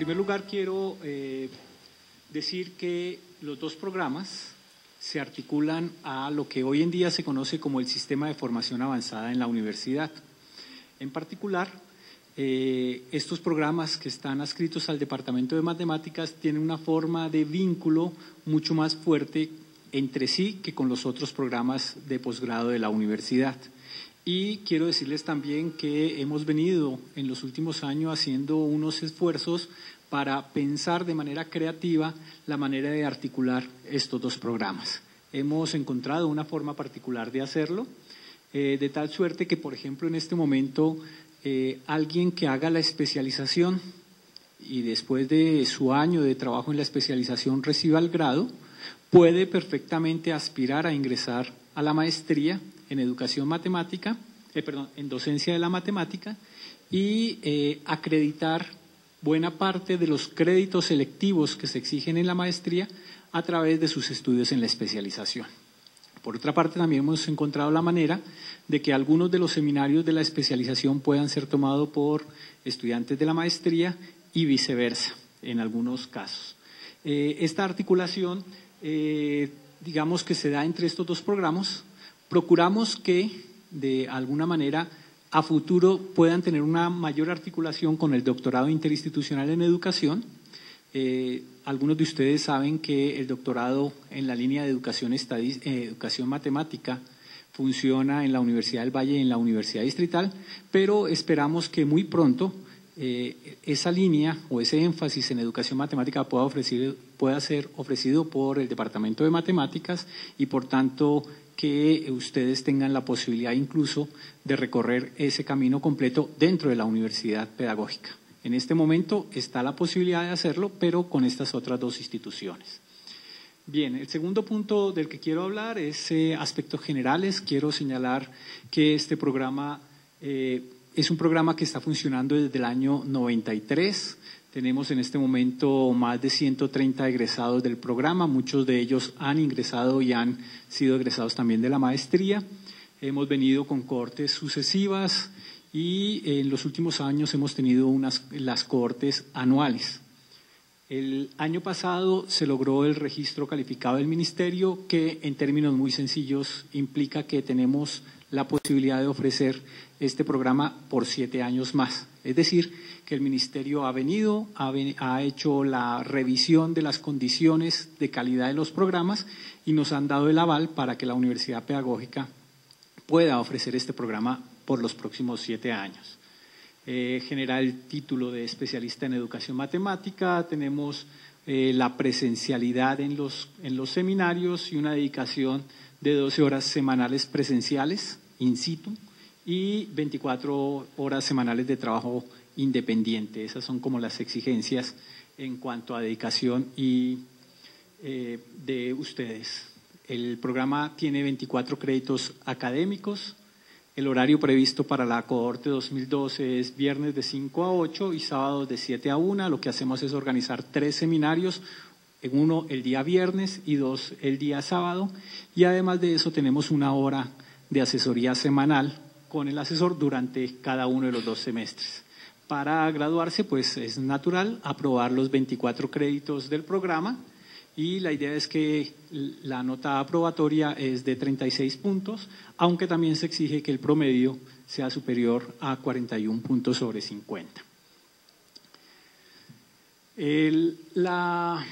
primer lugar, quiero decir que los dos programas se articulan a lo que hoy en día se conoce como el sistema de formación avanzada en la universidad. En particular, estos programas que están adscritos al Departamento de Matemáticas tienen una forma de vínculo mucho más fuerte entre sí que con los otros programas de posgrado de la universidad. Y quiero decirles también que hemos venido en los últimos años haciendo unos esfuerzos para pensar de manera creativa la manera de articular estos dos programas. Hemos encontrado una forma particular de hacerlo, de tal suerte que, por ejemplo, en este momento, alguien que haga la especialización y después de su año de trabajo en la especialización reciba el grado, puede perfectamente aspirar a ingresar a la maestría en educación matemática, en docencia de la matemática y acreditar buena parte de los créditos selectivos que se exigen en la maestría a través de sus estudios en la especialización. Por otra parte, también hemos encontrado la manera de que algunos de los seminarios de la especialización puedan ser tomados por estudiantes de la maestría y viceversa, en algunos casos. Esta articulación, digamos que se da entre estos dos programas. Procuramos que, de alguna manera, a futuro puedan tener una mayor articulación con el doctorado interinstitucional en educación. Algunos de ustedes saben que el doctorado en la línea de educación matemática funciona en la Universidad del Valle y en la Universidad Distrital, pero esperamos que muy pronto esa línea o ese énfasis en educación matemática pueda ser ofrecido por el Departamento de Matemáticas y, por tanto, que ustedes tengan la posibilidad incluso de recorrer ese camino completo dentro de la universidad pedagógica. En este momento está la posibilidad de hacerlo, pero con estas otras dos instituciones. Bien, el segundo punto del que quiero hablar es aspectos generales. Quiero señalar que este programa es un programa que está funcionando desde el año 93. Tenemos en este momento más de 130 egresados del programa, muchos de ellos han ingresado y han sido egresados también de la maestría. Hemos venido con cohortes sucesivas y en los últimos años hemos tenido las cohortes anuales. El año pasado se logró el registro calificado del Ministerio, que en términos muy sencillos implica que tenemos la posibilidad de ofrecer este programa por 7 años más. Es decir, que el Ministerio ha hecho la revisión de las condiciones de calidad de los programas y nos han dado el aval para que la Universidad Pedagógica pueda ofrecer este programa por los próximos 7 años. Genera el título de especialista en educación matemática, tenemos la presencialidad en los seminarios y una dedicación de 12 horas semanales presenciales in situ y 24 horas semanales de trabajo independiente. Esas son como las exigencias en cuanto a dedicación y de ustedes. El programa tiene 24 créditos académicos. El horario previsto para la cohorte 2012 es viernes de 5 a 8 y sábados de 7 a 1. Lo que hacemos es organizar 3 seminarios, uno el día viernes y 2 el día sábado. Y además de eso tenemos 1 hora de asesoría semanal con el asesor durante cada uno de los 2 semestres. Para graduarse, pues es natural aprobar los 24 créditos del programa y la idea es que la nota aprobatoria es de 36 puntos, aunque también se exige que el promedio sea superior a 41 puntos sobre 50. La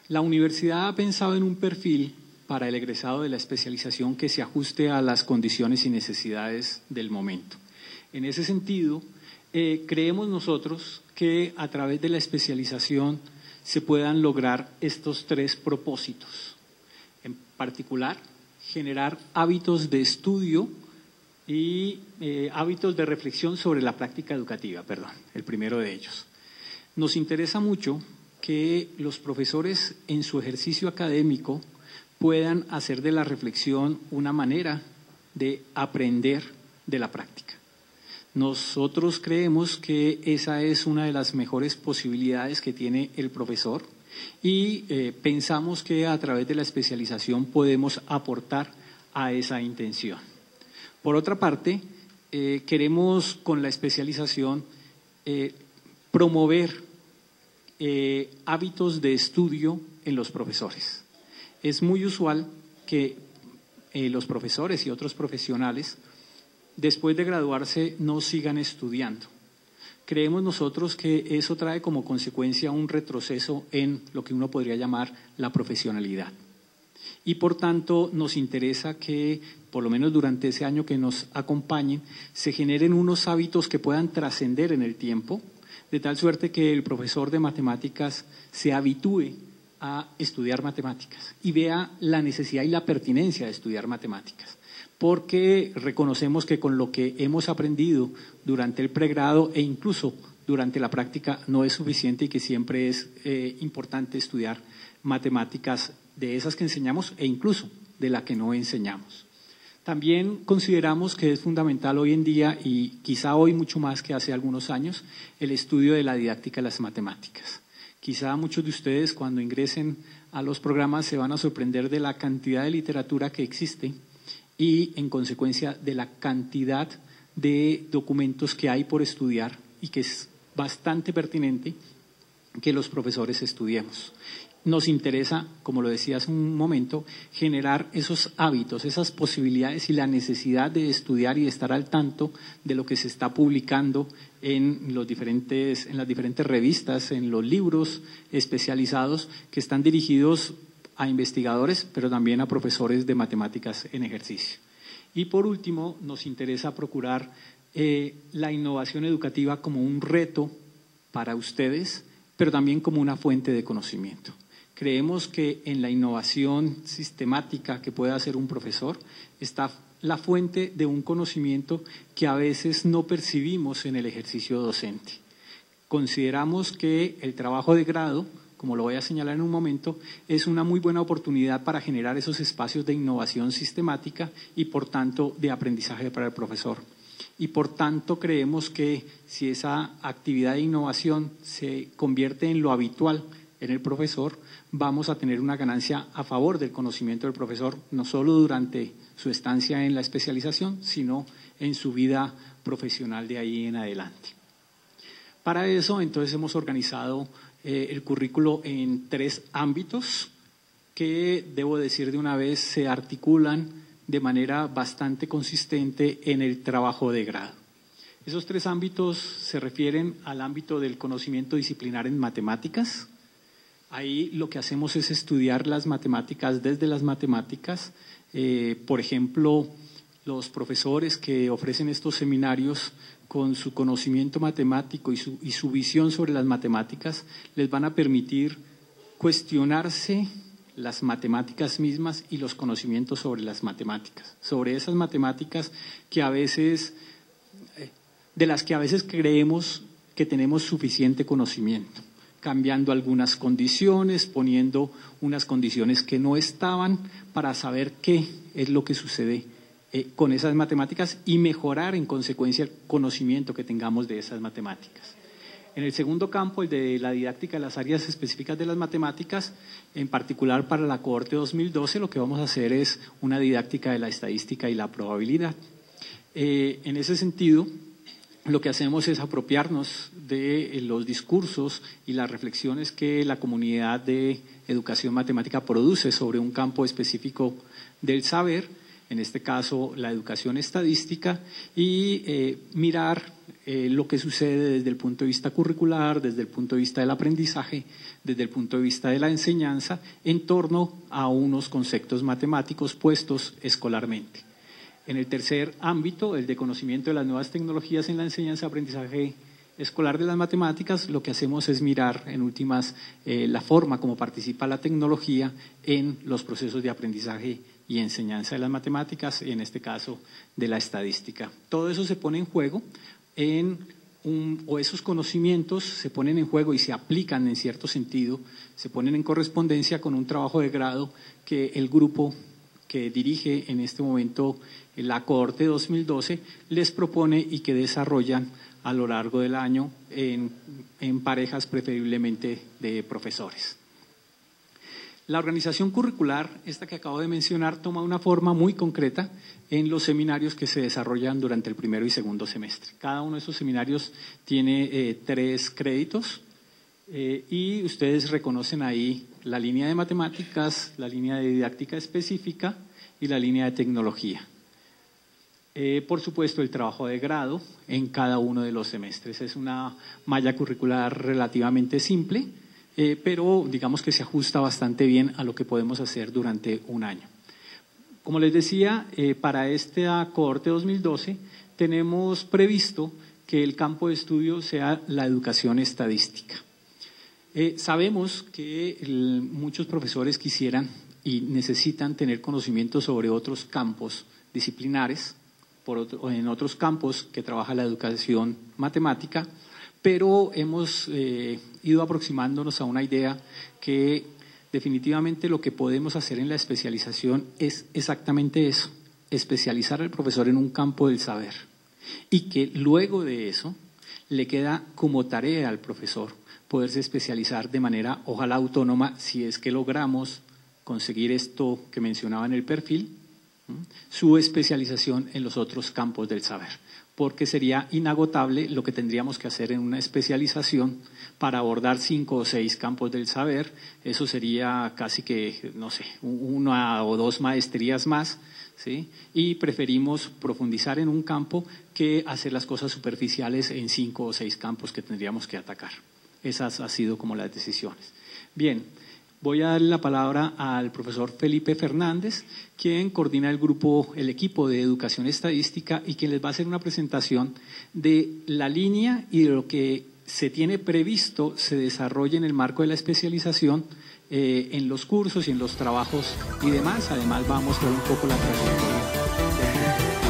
universidad ha pensado en un perfil para el egresado de la especialización que se ajuste a las condiciones y necesidades del momento. En ese sentido, creemos nosotros que a través de la especialización se puedan lograr estos 3 propósitos. En particular, generar hábitos de estudio y hábitos de reflexión sobre la práctica educativa, el primero de ellos. Nos interesa mucho que los profesores en su ejercicio académico puedan hacer de la reflexión una manera de aprender de la práctica. Nosotros creemos que esa es una de las mejores posibilidades que tiene el profesor y pensamos que a través de la especialización podemos aportar a esa intención. Por otra parte, queremos con la especialización promover hábitos de estudio en los profesores. Es muy usual que los profesores y otros profesionales, después de graduarse, no sigan estudiando. Creemos nosotros que eso trae como consecuencia un retroceso en lo que uno podría llamar la profesionalidad. Y por tanto nos interesa que, por lo menos durante ese año que nos acompañen, se generen unos hábitos que puedan trascender en el tiempo, de tal suerte que el profesor de matemáticas se habitúe a estudiar matemáticas y vea la necesidad y la pertinencia de estudiar matemáticas, porque reconocemos que con lo que hemos aprendido durante el pregrado e incluso durante la práctica no es suficiente y que siempre es importante estudiar matemáticas de esas que enseñamos e incluso de la que no enseñamos. También consideramos que es fundamental hoy en día, y quizá hoy mucho más que hace algunos años, el estudio de la didáctica de las matemáticas. Quizá muchos de ustedes cuando ingresen a los programas se van a sorprender de la cantidad de literatura que existe y en consecuencia de la cantidad de documentos que hay por estudiar y que es bastante pertinente que los profesores estudiemos. Nos interesa, como lo decía hace un momento, generar esos hábitos, esas posibilidades y la necesidad de estudiar y de estar al tanto de lo que se está publicando en las diferentes revistas, en los libros especializados que están dirigidos a investigadores, pero también a profesores de matemáticas en ejercicio. Y por último, nos interesa procurar la innovación educativa como un reto para ustedes, pero también como una fuente de conocimiento. Creemos que en la innovación sistemática que puede hacer un profesor está la fuente de un conocimiento que a veces no percibimos en el ejercicio docente. Consideramos que el trabajo de grado, como lo voy a señalar en un momento, es una muy buena oportunidad para generar esos espacios de innovación sistemática y, por tanto, de aprendizaje para el profesor. Y, por tanto, creemos que si esa actividad de innovación se convierte en lo habitual en el profesor, vamos a tener una ganancia a favor del conocimiento del profesor, no solo durante su estancia en la especialización, sino en su vida profesional de ahí en adelante. Para eso, entonces, hemos organizado el currículo en 3 ámbitos que, debo decir de una vez, se articulan de manera bastante consistente en el trabajo de grado. Esos 3 ámbitos se refieren al ámbito del conocimiento disciplinar en matemáticas. Ahí lo que hacemos es estudiar las matemáticas desde las matemáticas. Por ejemplo, los profesores que ofrecen estos seminarios con su conocimiento matemático y su visión sobre las matemáticas les van a permitir cuestionarse las matemáticas mismas y los conocimientos sobre las matemáticas, sobre esas matemáticas que a veces, de las que a veces creemos que tenemos suficiente conocimiento, cambiando algunas condiciones, poniendo unas condiciones que no estaban para saber qué es lo que sucede con esas matemáticas y mejorar en consecuencia el conocimiento que tengamos de esas matemáticas. En el segundo campo, el de la didáctica de las áreas específicas de las matemáticas, en particular para la cohorte 2012, lo que vamos a hacer es una didáctica de la estadística y la probabilidad. En ese sentido, lo que hacemos es apropiarnos de los discursos y las reflexiones que la comunidad de educación matemática produce sobre un campo específico del saber, en este caso la educación estadística, y mirar lo que sucede desde el punto de vista curricular, desde el punto de vista del aprendizaje, desde el punto de vista de la enseñanza, en torno a unos conceptos matemáticos puestos escolarmente. En el tercer ámbito, el de conocimiento de las nuevas tecnologías en la enseñanza-aprendizaje escolar de las matemáticas, lo que hacemos es mirar, en últimas, la forma como participa la tecnología en los procesos de aprendizaje y enseñanza de las matemáticas, y en este caso de la estadística. Todo eso se pone en juego, o esos conocimientos se ponen en juego y se aplican en cierto sentido, se ponen en correspondencia con un trabajo de grado que el grupo que dirige en este momento la cohorte 2012 les propone y que desarrollan a lo largo del año en parejas preferiblemente de profesores. La organización curricular, esta que acabo de mencionar, toma una forma muy concreta en los seminarios que se desarrollan durante el primero y segundo semestre. Cada uno de esos seminarios tiene 3 créditos Y ustedes reconocen ahí la línea de matemáticas, la línea de didáctica específica y la línea de tecnología. Por supuesto, el trabajo de grado en cada uno de los semestres. Es una malla curricular relativamente simple, pero digamos que se ajusta bastante bien a lo que podemos hacer durante un año. Como les decía, para esta cohorte 2012 tenemos previsto que el campo de estudio sea la educación estadística. Sabemos que muchos profesores quisieran y necesitan tener conocimiento sobre otros campos disciplinares, en otros campos que trabaja la educación matemática, pero hemos ido aproximándonos a una idea que definitivamente lo que podemos hacer en la especialización es exactamente eso, especializar al profesor en un campo del saber y que luego de eso le queda como tarea al profesor poderse especializar de manera, ojalá autónoma, si es que logramos conseguir esto que mencionaba en el perfil, su especialización en los otros campos del saber, porque sería inagotable lo que tendríamos que hacer en una especialización para abordar 5 o 6 campos del saber. Eso sería casi que, no sé, 1 o 2 maestrías más, ¿sí? Y preferimos profundizar en un campo que hacer las cosas superficiales en 5 o 6 campos que tendríamos que atacar. Esas han sido como las decisiones. Bien, voy a darle la palabra al profesor Felipe Fernández, quien coordina el equipo de educación estadística y quien les va a hacer una presentación de la línea y de lo que se tiene previsto se desarrolle en el marco de la especialización en los cursos y en los trabajos y demás. Además va a mostrar un poco la trayectoria.